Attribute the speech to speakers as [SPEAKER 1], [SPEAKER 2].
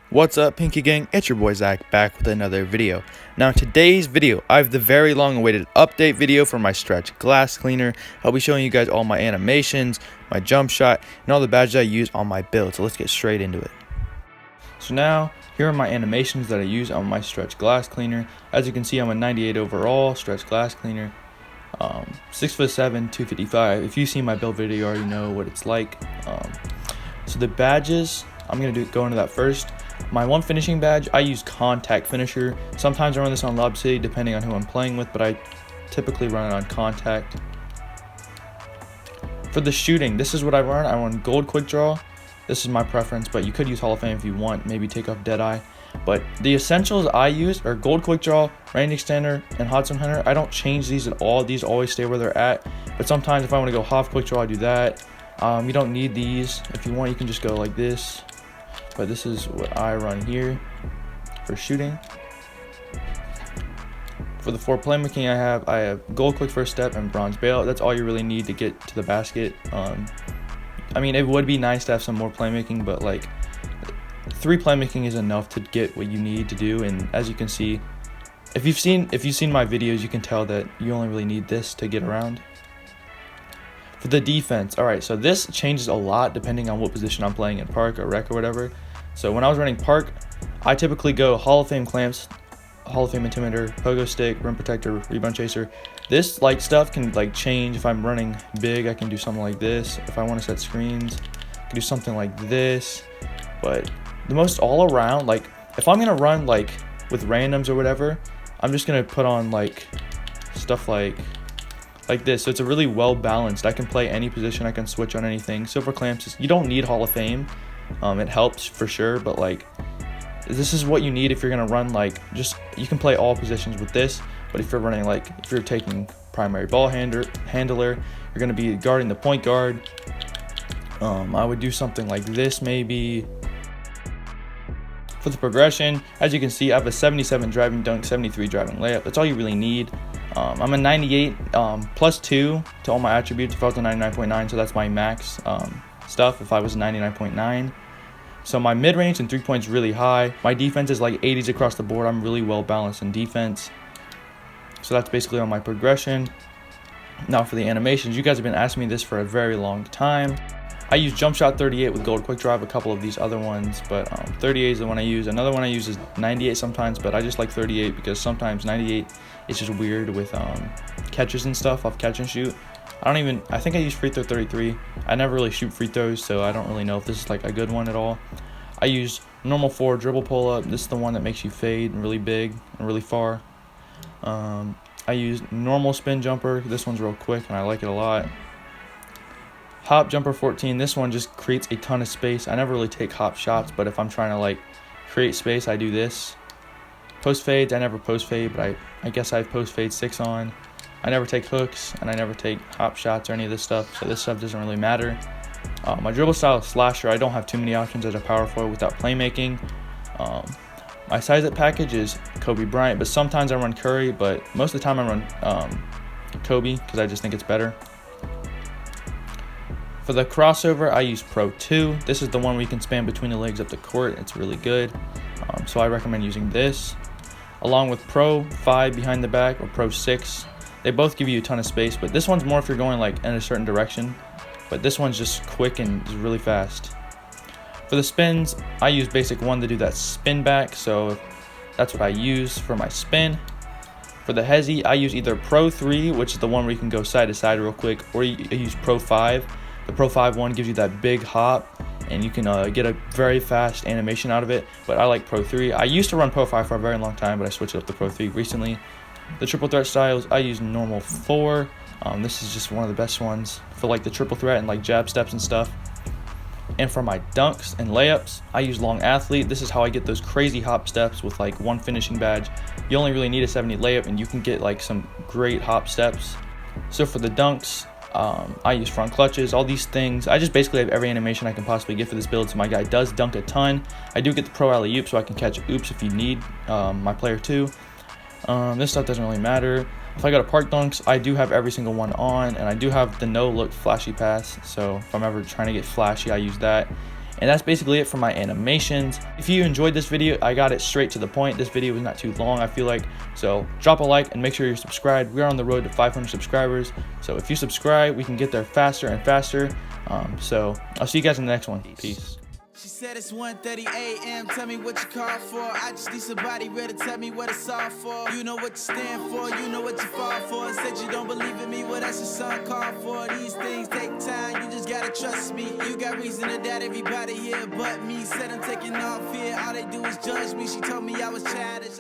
[SPEAKER 1] What's up, Pinky Gang? It's your boy Zach back with another video. Now in today's video, I have the very long awaited update video for my Stretch Glass Cleaner. I'll be showing you guys all my animations, my jump shot, and all the badges I use on my build. So let's get straight into it. So now, here are my animations that I use on my Stretch Glass Cleaner. As you can see, I'm a 98 overall Stretch Glass Cleaner. 6'7", 255. If you've seen my build video, you already know what it's like. So the badges, I'm going to go into that first. My one finishing badge, I use contact finisher. Sometimes I run this on Lob City depending on who I'm playing with, but I typically run it on contact. For the shooting, this is what I run gold quick draw. This is my preference, but you could use Hall of Fame if you want, maybe take off Deadeye. But the essentials I use are gold quick draw, range extender, and hot zone hunter. I don't change these at all. These always stay where they're at. But sometimes if I want to go half quick draw, I do that. You don't need these. If you want, you can just go like this. But this is what I run here for shooting. For the 4 playmaking, I have gold quick first step and bronze bail. That's all you really need to get to the basket. I mean, it would be nice to have some more playmaking, but like 3 playmaking is enough to get what you need to do. And as you can see, if you've seen my videos, you can tell that you only really need this to get around. For the defense, all right, so this changes a lot depending on what position I'm playing in park or rec or whatever. So when I was running park, I typically go Hall of Fame clamps, Hall of Fame intimidator, pogo stick, rim protector, rebound chaser. This like stuff can like change. If I'm running big, I can do something like this. If I want to set screens, I can do something like this. But the most all around, like if I'm gonna run like with randoms or whatever, I'm just gonna put on like stuff like this. So it's a really well balanced. I can play any position, I can switch on anything. Silver clamps, you don't need Hall of Fame. It helps for sure, but like this is what you need if you're gonna run like you can play all positions with this. But if you're running like if you're taking primary ball handler, you're gonna be guarding the point guard. I would do something like this maybe. For the progression, as you can see, I have a 77 driving dunk, 73 driving layup. That's all you really need. I'm a 98 plus 2 to all my attributes if I was a 99.9, so that's my max stuff if I was 99.9. So my mid-range and 3-point's really high. My defense is like 80s across the board. I'm really well balanced in defense. So that's basically on my progression. Now for the animations, you guys have been asking me this for a very long time. I use JUMPSHOT 38 with gold quick drive, a couple of these other ones, but 38 is the one I use. Another one I use is 98 sometimes, but I just like 38 because sometimes 98 is just weird with catches and stuff off catch and shoot. I think I use free throw 33. I never really shoot free throws, so I don't really know if this is like a good one at all. I use normal 4 dribble pull up. This is the one that makes you fade really big and really far. I use normal spin jumper. This one's real quick and I like it a lot. Hop jumper 14. This one just creates a ton of space. I never really take hop shots, but if I'm trying to like create space, I do this. Post fades, I never post fade, but I guess I have post fade 6 on. I never take hooks and I never take hop shots or any of this stuff, so this stuff doesn't really matter. My dribble style is slasher. I don't have too many options as a power forward without playmaking. My size up package is Kobe Bryant, but sometimes I run Curry, but most of the time I run Kobe because I just think it's better. For the crossover, I use Pro 2. This is the one where you can span between the legs up the court. It's really good. So I recommend using this. Along with Pro 5 behind the back or Pro 6. They both give you a ton of space, but this one's more if you're going like in a certain direction. But this one's just quick and is really fast. For the spins, I use basic 1 to do that spin back. So that's what I use for my spin. For the hezzy, I use either Pro 3, which is the one where you can go side to side real quick, or you use Pro 5. The Pro 5 one gives you that big hop, and you can get a very fast animation out of it, but I like Pro 3. I used to run Pro 5 for a very long time, but I switched it up to Pro 3 recently. The triple threat styles, I use normal 4. This is just one of the best ones for like the triple threat and like jab steps and stuff. And for my dunks and layups, I use long athlete. This is how I get those crazy hop steps with like 1 finishing badge. You only really need a 70 layup, and you can get like some great hop steps. So for the dunks, I use front clutches, all these things. I just basically have every animation I can possibly get for this build. So my guy does dunk a ton. I do get the pro alley-oop so I can catch oops if you need, my player too. This stuff doesn't really matter. If I go to park dunks, I do have every single one on, and I do have the no look flashy pass. So if I'm ever trying to get flashy, I use that. And that's basically it for my animations. If you enjoyed this video, I got it straight to the point. This video was not too long, I feel like. So drop a like and make sure you're subscribed. We're on the road to 500 subscribers. So if you subscribe, we can get there faster and faster. So I'll see you guys in the next one. Peace.
[SPEAKER 2] She said it's 1:30 a.m. Tell me what you call for. I just need somebody ready to tell me what it's all for. You know what you stand for, you know what you fall for. Said you don't believe in me, well that's your son called for. These things take time, you just gotta trust me. You got reason to doubt everybody here but me. Said I'm taking off here, all they do is judge me. She told me I was childish.